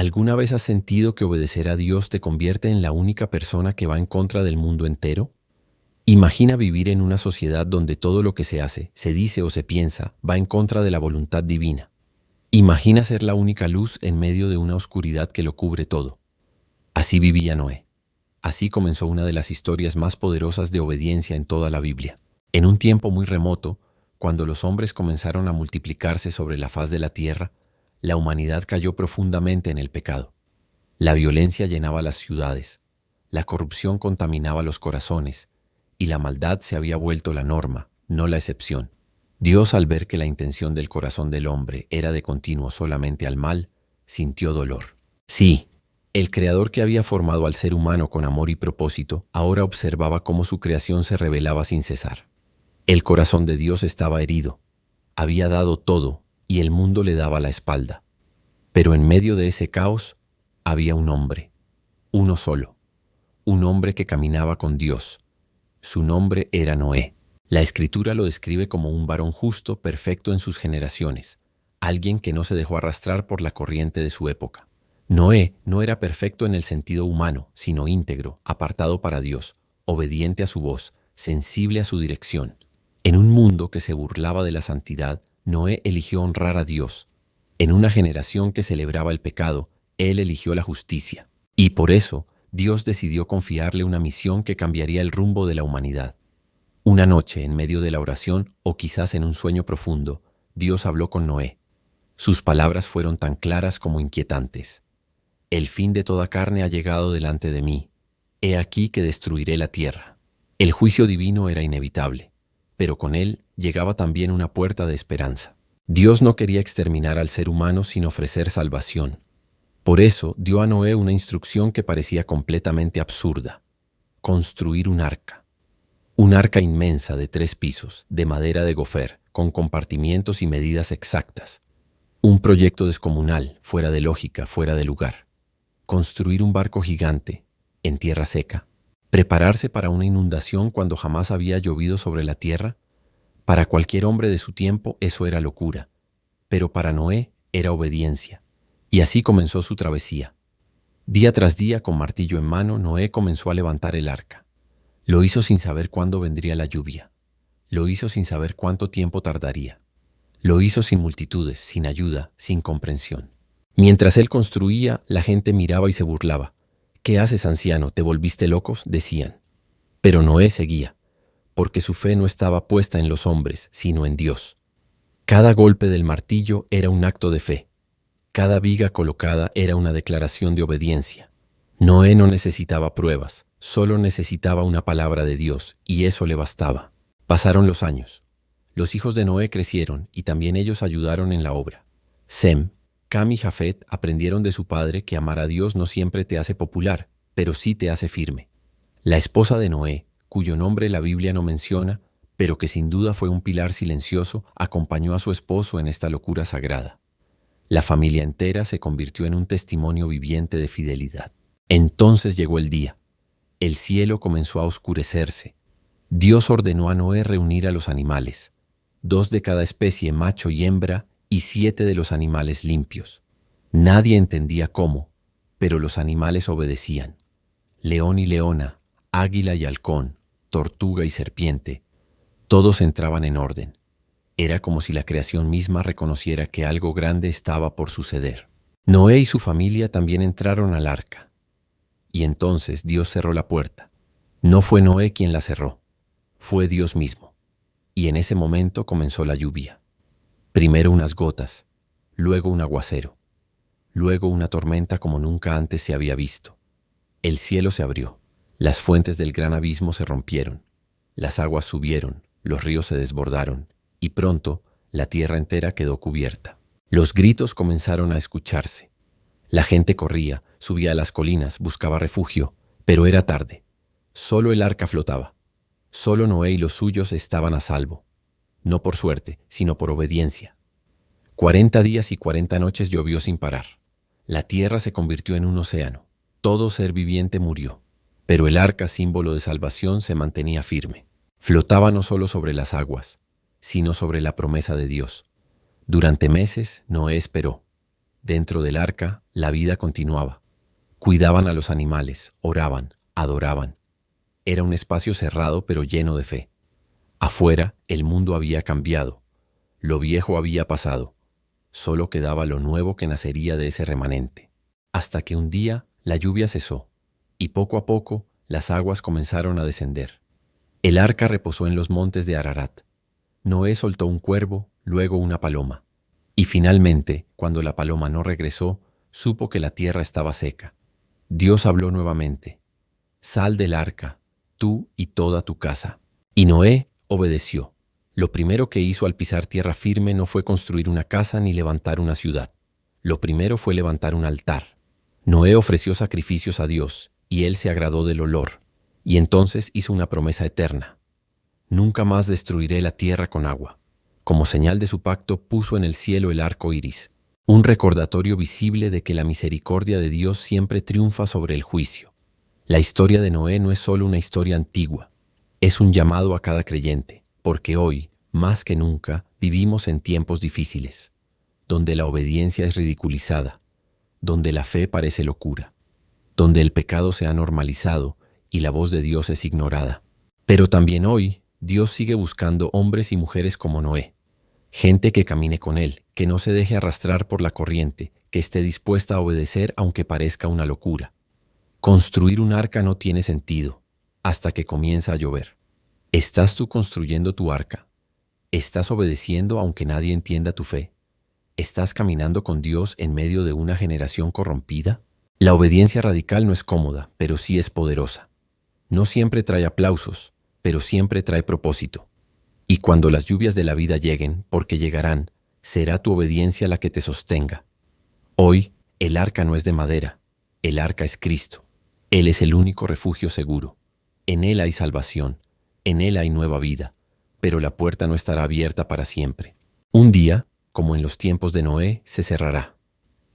¿Alguna vez has sentido que obedecer a Dios te convierte en la única persona que va en contra del mundo entero? Imagina vivir en una sociedad donde todo lo que se hace, se dice o se piensa va en contra de la voluntad divina. Imagina ser la única luz en medio de una oscuridad que lo cubre todo. Así vivía Noé. Así comenzó una de las historias más poderosas de obediencia en toda la Biblia. En un tiempo muy remoto, cuando los hombres comenzaron a multiplicarse sobre la faz de la tierra, la humanidad cayó profundamente en el pecado. La violencia llenaba las ciudades, la corrupción contaminaba los corazones, y la maldad se había vuelto la norma, no la excepción. Dios, al ver que la intención del corazón del hombre era de continuo solamente al mal, sintió dolor. Sí, el Creador que había formado al ser humano con amor y propósito, ahora observaba cómo su creación se rebelaba sin cesar. El corazón de Dios estaba herido, había dado todo y el mundo le daba la espalda. Pero en medio de ese caos había un hombre, uno solo, un hombre que caminaba con Dios. Su nombre era Noé. La Escritura lo describe como un varón justo, perfecto en sus generaciones, alguien que no se dejó arrastrar por la corriente de su época. Noé no era perfecto en el sentido humano, sino íntegro, apartado para Dios, obediente a su voz, sensible a su dirección. En un mundo que se burlaba de la santidad, Noé eligió honrar a Dios. En una generación que celebraba el pecado, él eligió la justicia. Y por eso, Dios decidió confiarle una misión que cambiaría el rumbo de la humanidad. Una noche, en medio de la oración, o quizás en un sueño profundo, Dios habló con Noé. Sus palabras fueron tan claras como inquietantes. El fin de toda carne ha llegado delante de mí. He aquí que destruiré la tierra. El juicio divino era inevitable, pero con él llegaba también una puerta de esperanza. Dios no quería exterminar al ser humano sin ofrecer salvación. Por eso dio a Noé una instrucción que parecía completamente absurda: construir un arca. Un arca inmensa de 3 pisos, de madera de gofer, con compartimientos y medidas exactas. Un proyecto descomunal, fuera de lógica, fuera de lugar. Construir un barco gigante, en tierra seca. Prepararse para una inundación cuando jamás había llovido sobre la tierra. Para cualquier hombre de su tiempo eso era locura, pero para Noé era obediencia. Y así comenzó su travesía. Día tras día, con martillo en mano, Noé comenzó a levantar el arca. Lo hizo sin saber cuándo vendría la lluvia. Lo hizo sin saber cuánto tiempo tardaría. Lo hizo sin multitudes, sin ayuda, sin comprensión. Mientras él construía, la gente miraba y se burlaba. «¿Qué haces, anciano? ¿Te volviste locos?», decían. Pero Noé seguía, porque su fe no estaba puesta en los hombres, sino en Dios. Cada golpe del martillo era un acto de fe. Cada viga colocada era una declaración de obediencia. Noé no necesitaba pruebas, solo necesitaba una palabra de Dios, y eso le bastaba. Pasaron los años. Los hijos de Noé crecieron, y también ellos ayudaron en la obra. Sem, Cam y Jafet aprendieron de su padre que amar a Dios no siempre te hace popular, pero sí te hace firme. La esposa de Noé, cuyo nombre la Biblia no menciona, pero que sin duda fue un pilar silencioso, acompañó a su esposo en esta locura sagrada. La familia entera se convirtió en un testimonio viviente de fidelidad. Entonces llegó el día. El cielo comenzó a oscurecerse. Dios ordenó a Noé reunir a los animales, 2 de cada especie, macho y hembra, y 7 de los animales limpios. Nadie entendía cómo, pero los animales obedecían. León y leona, águila y halcón, tortuga y serpiente, todos entraban en orden. Era como si la creación misma reconociera que algo grande estaba por suceder. Noé y su familia también entraron al arca. Y entonces Dios cerró la puerta. No fue Noé quien la cerró, fue Dios mismo. Y en ese momento comenzó la lluvia. Primero unas gotas, luego un aguacero, luego una tormenta como nunca antes se había visto. El cielo se abrió, las fuentes del gran abismo se rompieron, las aguas subieron, los ríos se desbordaron, y pronto la tierra entera quedó cubierta. Los gritos comenzaron a escucharse. La gente corría, subía a las colinas, buscaba refugio, pero era tarde. Solo el arca flotaba. Solo Noé y los suyos estaban a salvo. No por suerte, sino por obediencia. 40 días y 40 noches llovió sin parar. La tierra se convirtió en un océano. Todo ser viviente murió. Pero el arca, símbolo de salvación, se mantenía firme. Flotaba no solo sobre las aguas, sino sobre la promesa de Dios. Durante meses, Noé esperó. Dentro del arca, la vida continuaba. Cuidaban a los animales, oraban, adoraban. Era un espacio cerrado pero lleno de fe. Afuera, el mundo había cambiado. Lo viejo había pasado. Solo quedaba lo nuevo que nacería de ese remanente. Hasta que un día la lluvia cesó, y poco a poco las aguas comenzaron a descender. El arca reposó en los montes de Ararat. Noé soltó un cuervo, luego una paloma. Y finalmente, cuando la paloma no regresó, supo que la tierra estaba seca. Dios habló nuevamente: «Sal del arca, tú y toda tu casa». Y Noé obedeció. Lo primero que hizo al pisar tierra firme no fue construir una casa ni levantar una ciudad. Lo primero fue levantar un altar. Noé ofreció sacrificios a Dios, y él se agradó del olor. Y entonces hizo una promesa eterna: «Nunca más destruiré la tierra con agua». Como señal de su pacto puso en el cielo el arco iris, un recordatorio visible de que la misericordia de Dios siempre triunfa sobre el juicio. La historia de Noé no es solo una historia antigua, es un llamado a cada creyente, porque hoy, más que nunca, vivimos en tiempos difíciles, donde la obediencia es ridiculizada, donde la fe parece locura, donde el pecado se ha normalizado y la voz de Dios es ignorada. Pero también hoy, Dios sigue buscando hombres y mujeres como Noé, gente que camine con Él, que no se deje arrastrar por la corriente, que esté dispuesta a obedecer aunque parezca una locura. Construir un arca no tiene sentido hasta que comienza a llover. ¿Estás tú construyendo tu arca? ¿Estás obedeciendo aunque nadie entienda tu fe? ¿Estás caminando con Dios en medio de una generación corrompida? La obediencia radical no es cómoda, pero sí es poderosa. No siempre trae aplausos, pero siempre trae propósito. Y cuando las lluvias de la vida lleguen, porque llegarán, será tu obediencia la que te sostenga. Hoy, el arca no es de madera, el arca es Cristo. Él es el único refugio seguro. En Él hay salvación, en Él hay nueva vida, pero la puerta no estará abierta para siempre. Un día, como en los tiempos de Noé, se cerrará.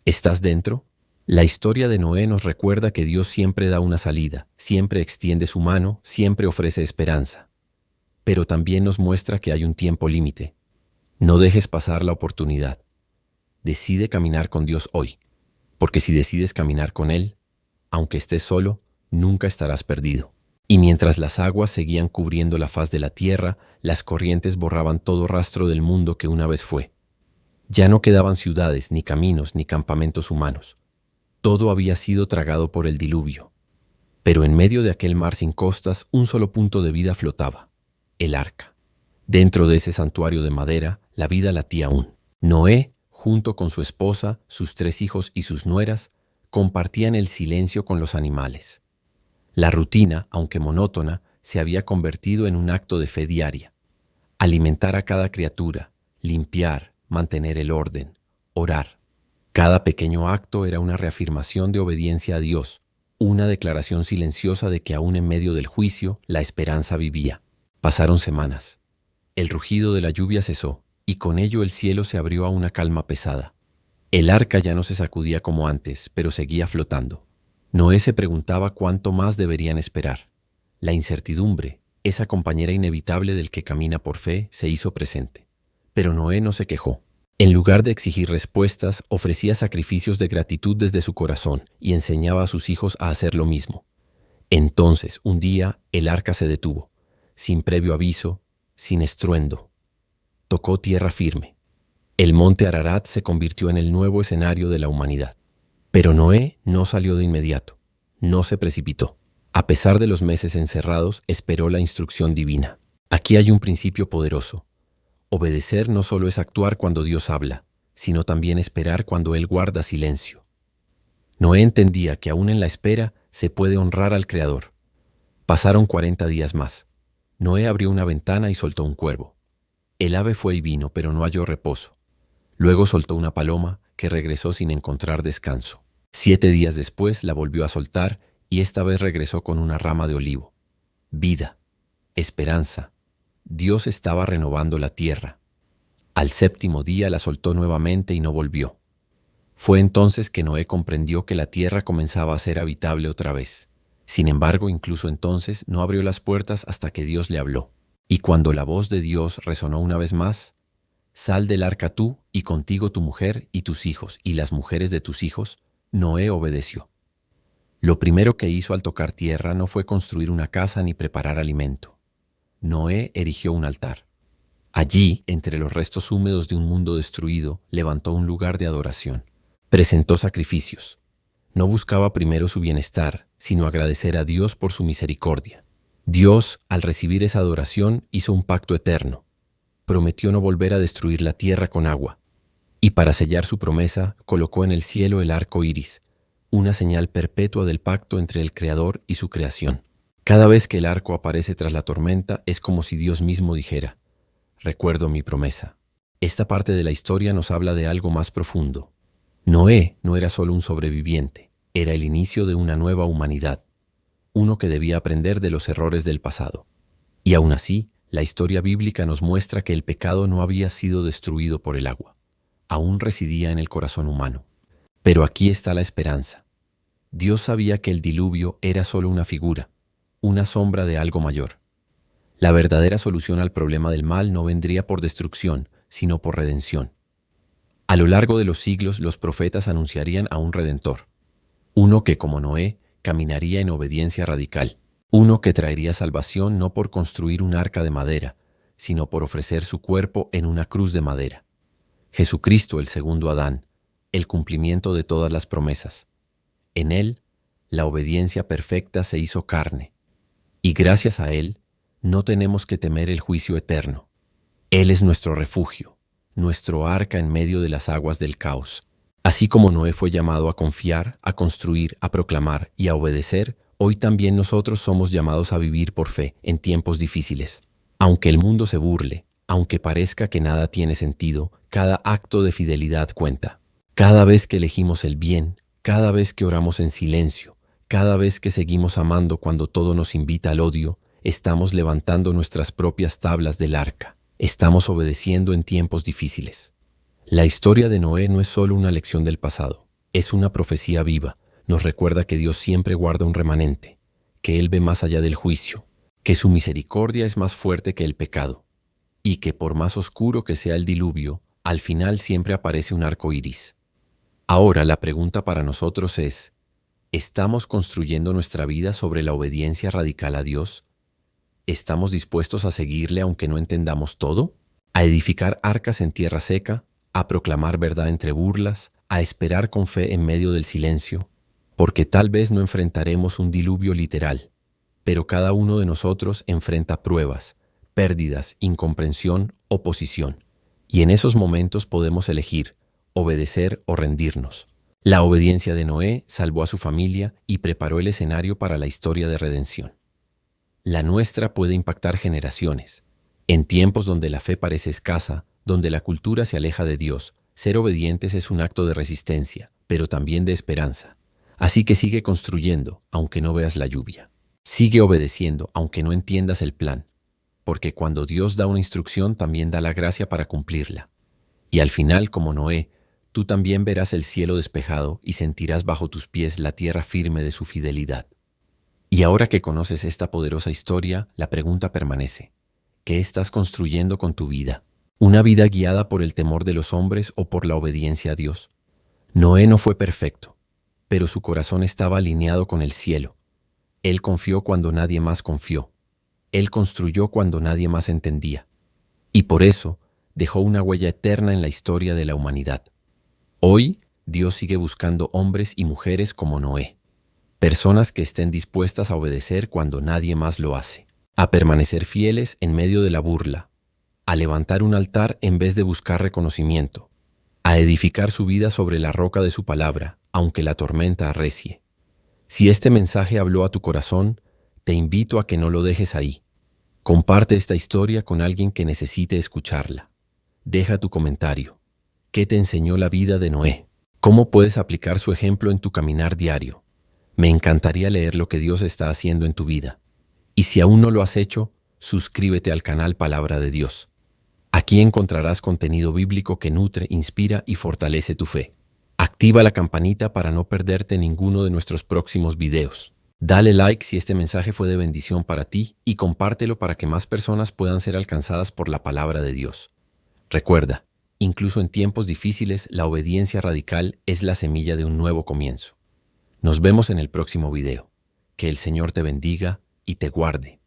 ¿Estás dentro? La historia de Noé nos recuerda que Dios siempre da una salida, siempre extiende su mano, siempre ofrece esperanza. Pero también nos muestra que hay un tiempo límite. No dejes pasar la oportunidad. Decide caminar con Dios hoy, porque si decides caminar con Él, aunque estés solo, nunca estarás perdido. Y mientras las aguas seguían cubriendo la faz de la tierra, las corrientes borraban todo rastro del mundo que una vez fue. Ya no quedaban ciudades, ni caminos, ni campamentos humanos. Todo había sido tragado por el diluvio. Pero en medio de aquel mar sin costas, un solo punto de vida flotaba: el arca. Dentro de ese santuario de madera, la vida latía aún. Noé, junto con su esposa, sus 3 hijos y sus nueras, compartían el silencio con los animales. La rutina, aunque monótona, se había convertido en un acto de fe diaria. Alimentar a cada criatura, limpiar, mantener el orden, orar. Cada pequeño acto era una reafirmación de obediencia a Dios, una declaración silenciosa de que aún en medio del juicio, la esperanza vivía. Pasaron semanas. El rugido de la lluvia cesó, y con ello el cielo se abrió a una calma pesada. El arca ya no se sacudía como antes, pero seguía flotando. Noé se preguntaba cuánto más deberían esperar. La incertidumbre, esa compañera inevitable del que camina por fe, se hizo presente. Pero Noé no se quejó. En lugar de exigir respuestas, ofrecía sacrificios de gratitud desde su corazón y enseñaba a sus hijos a hacer lo mismo. Entonces, un día, el arca se detuvo, sin previo aviso, sin estruendo. Tocó tierra firme. El monte Ararat se convirtió en el nuevo escenario de la humanidad. Pero Noé no salió de inmediato, no se precipitó. A pesar de los meses encerrados, esperó la instrucción divina. Aquí hay un principio poderoso. Obedecer no solo es actuar cuando Dios habla, sino también esperar cuando Él guarda silencio. Noé entendía que aún en la espera se puede honrar al Creador. Pasaron 40 días más. Noé abrió una ventana y soltó un cuervo. El ave fue y vino, pero no halló reposo. Luego soltó una paloma que regresó sin encontrar descanso. 7 días después la volvió a soltar y esta vez regresó con una rama de olivo. Vida, esperanza. Dios estaba renovando la tierra. Al 7º día la soltó nuevamente y no volvió. Fue entonces que Noé comprendió que la tierra comenzaba a ser habitable otra vez. Sin embargo, incluso entonces no abrió las puertas hasta que Dios le habló. Y cuando la voz de Dios resonó una vez más, Sal del arca tú, y contigo tu mujer y tus hijos, y las mujeres de tus hijos. Noé obedeció. Lo primero que hizo al tocar tierra no fue construir una casa ni preparar alimento. Noé erigió un altar. Allí, entre los restos húmedos de un mundo destruido, levantó un lugar de adoración. Presentó sacrificios. No buscaba primero su bienestar, sino agradecer a Dios por su misericordia. Dios, al recibir esa adoración, hizo un pacto eterno. Prometió no volver a destruir la tierra con agua. Y para sellar su promesa, colocó en el cielo el arco iris, una señal perpetua del pacto entre el Creador y su creación. Cada vez que el arco aparece tras la tormenta, es como si Dios mismo dijera: recuerdo mi promesa. Esta parte de la historia nos habla de algo más profundo. Noé no era solo un sobreviviente, era el inicio de una nueva humanidad, uno que debía aprender de los errores del pasado. Y aún así, la historia bíblica nos muestra que el pecado no había sido destruido por el agua. Aún residía en el corazón humano. Pero aquí está la esperanza. Dios sabía que el diluvio era solo una figura, una sombra de algo mayor. La verdadera solución al problema del mal no vendría por destrucción, sino por redención. A lo largo de los siglos, los profetas anunciarían a un Redentor, uno que, como Noé, caminaría en obediencia radical, uno que traería salvación no por construir un arca de madera, sino por ofrecer su cuerpo en una cruz de madera. Jesucristo, el segundo Adán, el cumplimiento de todas las promesas. En él, la obediencia perfecta se hizo carne, y gracias a él, no tenemos que temer el juicio eterno. Él es nuestro refugio, nuestro arca en medio de las aguas del caos. Así como Noé fue llamado a confiar, a construir, a proclamar y a obedecer, hoy también nosotros somos llamados a vivir por fe en tiempos difíciles. Aunque el mundo se burle, aunque parezca que nada tiene sentido, cada acto de fidelidad cuenta. Cada vez que elegimos el bien, cada vez que oramos en silencio, cada vez que seguimos amando cuando todo nos invita al odio, estamos levantando nuestras propias tablas del arca. Estamos obedeciendo en tiempos difíciles. La historia de Noé no es solo una lección del pasado, es una profecía viva. Nos recuerda que Dios siempre guarda un remanente, que Él ve más allá del juicio, que su misericordia es más fuerte que el pecado, y que por más oscuro que sea el diluvio, al final siempre aparece un arco iris. Ahora la pregunta para nosotros es: ¿estamos construyendo nuestra vida sobre la obediencia radical a Dios? ¿Estamos dispuestos a seguirle aunque no entendamos todo? ¿A edificar arcas en tierra seca? ¿A proclamar verdad entre burlas? ¿A esperar con fe en medio del silencio? Porque tal vez no enfrentaremos un diluvio literal, pero cada uno de nosotros enfrenta pruebas, pérdidas, incomprensión, oposición. Y en esos momentos podemos elegir obedecer o rendirnos. La obediencia de Noé salvó a su familia y preparó el escenario para la historia de redención. La nuestra puede impactar generaciones. En tiempos donde la fe parece escasa, donde la cultura se aleja de Dios, ser obedientes es un acto de resistencia, pero también de esperanza. Así que sigue construyendo, aunque no veas la lluvia. Sigue obedeciendo, aunque no entiendas el plan. Porque cuando Dios da una instrucción, también da la gracia para cumplirla. Y al final, como Noé, tú también verás el cielo despejado y sentirás bajo tus pies la tierra firme de su fidelidad. Y ahora que conoces esta poderosa historia, la pregunta permanece: ¿qué estás construyendo con tu vida? ¿Una vida guiada por el temor de los hombres o por la obediencia a Dios? Noé no fue perfecto, pero su corazón estaba alineado con el cielo. Él confió cuando nadie más confió. Él construyó cuando nadie más entendía. Y por eso dejó una huella eterna en la historia de la humanidad. Hoy, Dios sigue buscando hombres y mujeres como Noé. Personas que estén dispuestas a obedecer cuando nadie más lo hace. A permanecer fieles en medio de la burla. A levantar un altar en vez de buscar reconocimiento. A edificar su vida sobre la roca de su palabra, aunque la tormenta arrecie. Si este mensaje habló a tu corazón, te invito a que no lo dejes ahí. Comparte esta historia con alguien que necesite escucharla. Deja tu comentario. ¿Qué te enseñó la vida de Noé? ¿Cómo puedes aplicar su ejemplo en tu caminar diario? Me encantaría leer lo que Dios está haciendo en tu vida. Y si aún no lo has hecho, suscríbete al canal Palabra de Dios. Aquí encontrarás contenido bíblico que nutre, inspira y fortalece tu fe. Activa la campanita para no perderte ninguno de nuestros próximos videos. Dale like si este mensaje fue de bendición para ti y compártelo para que más personas puedan ser alcanzadas por la palabra de Dios. Recuerda, Incluso en tiempos difíciles, la obediencia radical es la semilla de un nuevo comienzo. Nos vemos en el próximo video. Que el Señor te bendiga y te guarde.